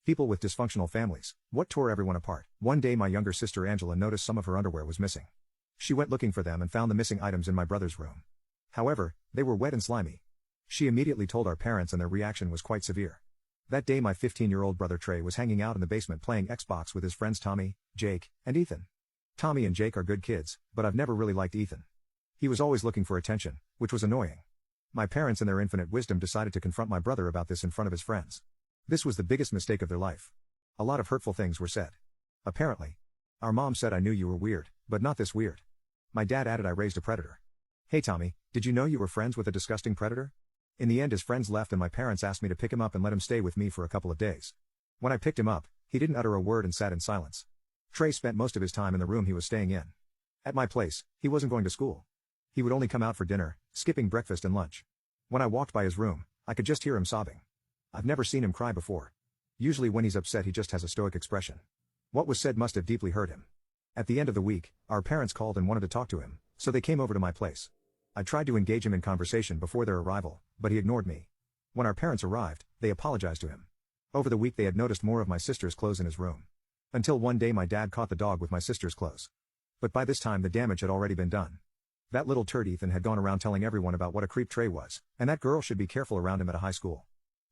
People with dysfunctional families. What tore everyone apart? One day my younger sister Angela noticed some of her underwear was missing. She went looking for them and found the missing items in my brother's room. However, they were wet and slimy. She immediately told our parents and their reaction was quite severe. That day my 15-year-old brother Trey was hanging out in the basement playing Xbox with his friends Tommy, Jake, and Ethan. Tommy and Jake are good kids, but I've never really liked Ethan. He was always looking for attention, which was annoying. My parents in their infinite wisdom decided to confront my brother about this in front of his friends. This was the biggest mistake of their life. A lot of hurtful things were said. Apparently. Our mom said I knew you were weird, but not this weird. My dad added I raised a predator. Hey Tommy, did you know you were friends with a disgusting predator? In the end his friends left and my parents asked me to pick him up and let him stay with me for a couple of days. When I picked him up, he didn't utter a word and sat in silence. Trey spent most of his time in the room he was staying in. At my place, he wasn't going to school. He would only come out for dinner, skipping breakfast and lunch. When I walked by his room, I could just hear him sobbing. I've never seen him cry before. Usually when he's upset he just has a stoic expression. What was said must have deeply hurt him. At the end of the week, our parents called and wanted to talk to him, so they came over to my place. I tried to engage him in conversation before their arrival, but he ignored me. When our parents arrived, they apologized to him. Over the week they had noticed more of my sister's clothes in his room. Until one day my dad caught the dog with my sister's clothes. But by this time the damage had already been done. That little turd Ethan had gone around telling everyone about what a creep Trey was, and that girl should be careful around him at a high school.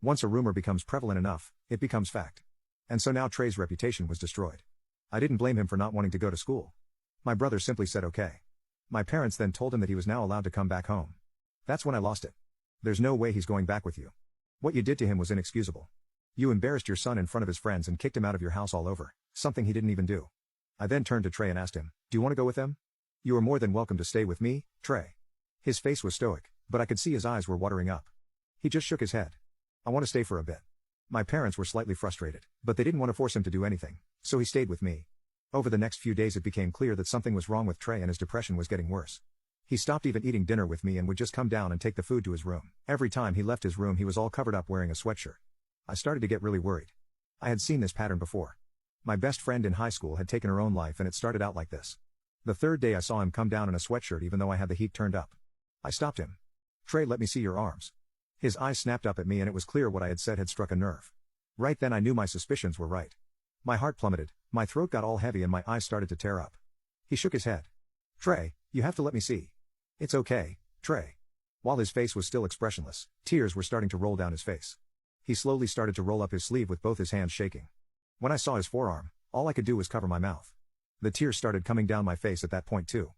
Once a rumor becomes prevalent enough, it becomes fact. And so now Trey's reputation was destroyed. I didn't blame him for not wanting to go to school. My brother simply said okay. My parents then told him that he was now allowed to come back home. That's when I lost it. There's no way he's going back with you. What you did to him was inexcusable. You embarrassed your son in front of his friends and kicked him out of your house all over, something he didn't even do. I then turned to Trey and asked him, do you want to go with them? You are more than welcome to stay with me, Trey. His face was stoic, but I could see his eyes were watering up. He just shook his head. I want to stay for a bit. My parents were slightly frustrated, but they didn't want to force him to do anything, so he stayed with me. Over the next few days it became clear that something was wrong with Trey and his depression was getting worse. He stopped even eating dinner with me and would just come down and take the food to his room. Every time he left his room he was all covered up wearing a sweatshirt. I started to get really worried. I had seen this pattern before. My best friend in high school had taken her own life and it started out like this. The third day I saw him come down in a sweatshirt even though I had the heat turned up. I stopped him. Trey, let me see your arms. His eyes snapped up at me and it was clear what I had said had struck a nerve. Right then I knew my suspicions were right. My heart plummeted, my throat got all heavy and my eyes started to tear up. He shook his head. Trey, you have to let me see. It's okay, Trey. While his face was still expressionless, tears were starting to roll down his face. He slowly started to roll up his sleeve with both his hands shaking. When I saw his forearm, all I could do was cover my mouth. The tears started coming down my face at that point too.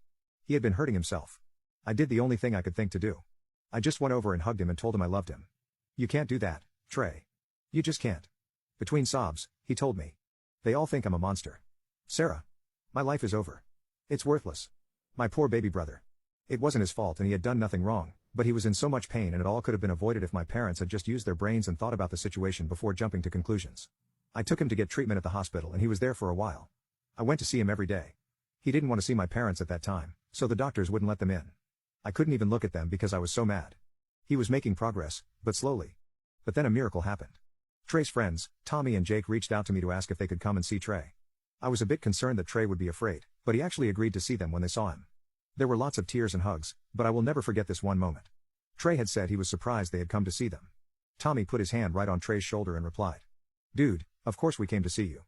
He had been hurting himself. I did the only thing I could think to do. I just went over and hugged him and told him I loved him. You can't do that, Trey. You just can't. Between sobs, he told me. They all think I'm a monster. Sarah. My life is over. It's worthless. My poor baby brother. It wasn't his fault and he had done nothing wrong, but he was in so much pain and it all could have been avoided if my parents had just used their brains and thought about the situation before jumping to conclusions. I took him to get treatment at the hospital and he was there for a while. I went to see him every day. He didn't want to see my parents at that time, so the doctors wouldn't let them in. I couldn't even look at them because I was so mad. He was making progress, but slowly. But then a miracle happened. Trey's friends, Tommy and Jake, reached out to me to ask if they could come and see Trey. I was a bit concerned that Trey would be afraid, but he actually agreed to see them when they saw him. There were lots of tears and hugs, but I will never forget this one moment. Trey had said he was surprised they had come to see them. Tommy put his hand right on Trey's shoulder and replied. Dude, of course we came to see you.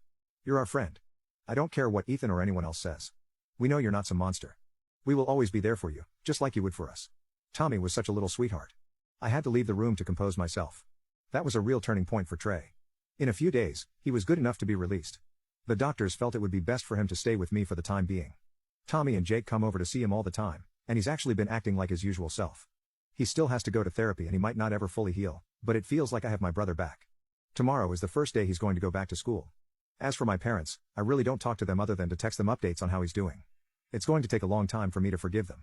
You're our friend. I don't care what Ethan or anyone else says. We know you're not some monster. We will always be there for you, just like you would for us. Tommy was such a little sweetheart. I had to leave the room to compose myself. That was a real turning point for Trey. In a few days, he was good enough to be released. The doctors felt it would be best for him to stay with me for the time being. Tommy and Jake come over to see him all the time, and he's actually been acting like his usual self. He still has to go to therapy and he might not ever fully heal, but it feels like I have my brother back. Tomorrow is the first day he's going to go back to school. As for my parents, I really don't talk to them other than to text them updates on how he's doing. It's going to take a long time for me to forgive them.